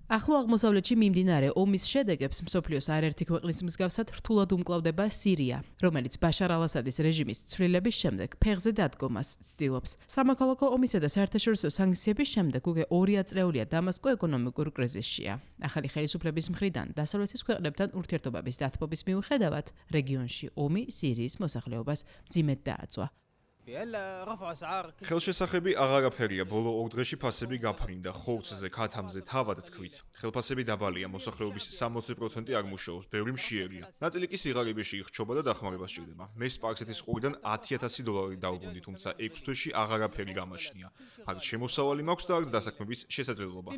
ახლო აღმოსავლეთში მიმდინარე ომის შედეგებს მსოფლიოს არაერთი ქვეყნის მსგავსად რთულად უმკლავდება სირია, რომელიც ბაშარ ალ-ასადის რეჟიმის ცვლილების შემდეგ ფეხზე დადგომას ცდილობს. სამოქალაქო ომისა და საერთაშორისო სანქციების შემდეგ უკვე 2 ათწლეულია დამასკო ეკონომიკურ კრიზისშია. ახალი ხელისუფლების მხრიდან დასავლეთის ქვეყნებთან ურთიერთობების დათბობის მიუხედავად, რეგიონში ომი სირიის მოსახლეობას მძიმედ დააწვა. ხელშესახები აღარაფერია, ბოლო 2 დღეში ფასები გაფრინდა, ხორცზე, ქათამზე, თავად თქვით. ხელფასები დაბალია, მოსახლეობის 60% არ მუშაობს, ბევრი მშიერია. ნაწილი კი სიღარიბეში იხჩობა და დახმარება სჭირდება. მე სპარქსეთის ყურიდან $10,000 დავუბრუნდი, თუმცა 6 თვეში აღარაფერი გამაჩნია. არც შემოსავალი მაქვს და არც დასაქმების შესაძლებლობა.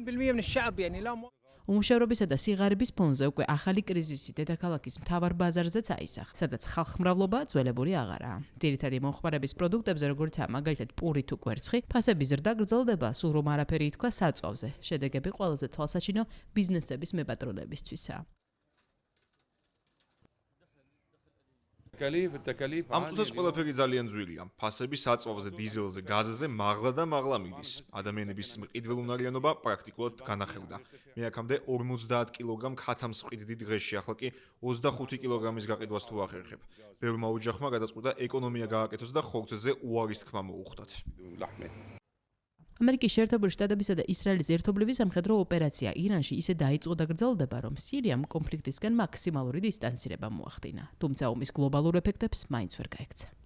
უმუშევრობისა და სიღარიბის ფონზე უკვე ახალი კრიზისი დედაქალაქის მთავარ ბაზარზეც აისახა, სადაც ხალხმრავლობა ძველებური აღარაა. ძირითადი მომხმარების პროდუქტებზე, როგორიცაა მაგალითად პური თუ კვერცხი, ფასების ზრდა გრძელდება, სულ რომ არაფერი ითქვა საწვავზე. შედეგები ყველაზე თვალსაჩინო ბიზნესების მებატრულებისთვისაა. ამ წუთას ყველაფერი ძალიან ძვირია. ფასები საწვავზე, დიზელზე, გაზზე მაღლა და მაღლა მიდის. ადამიანების მყიდველუნარიანობა პრაქტიკულად განახევდა. მე აქამდე 50 კილოგრამ ქათამს ვყიდდი დღეში, ახლა კი 25 კილოგრამის გაყიდვას თუ ახერხებ. ბევრმა ოჯახმა გადაწყვიტა ეკონომია გააკეთოს და ხორცზე უარის თქმა მოუხდათ. ამერიკის შეერთებული შტატებისა და ისრაელის ერთობლივი სამხედრო ოპერაცია ირანში ისე დაიწყო და გრძელდება, რომ სირიამ კონფლიქტისგან მაქსიმალური დისტანცირება მოახდინა. თუმცა ომის გლობალურ ეფექტებს მაინც ვერ გაექცა.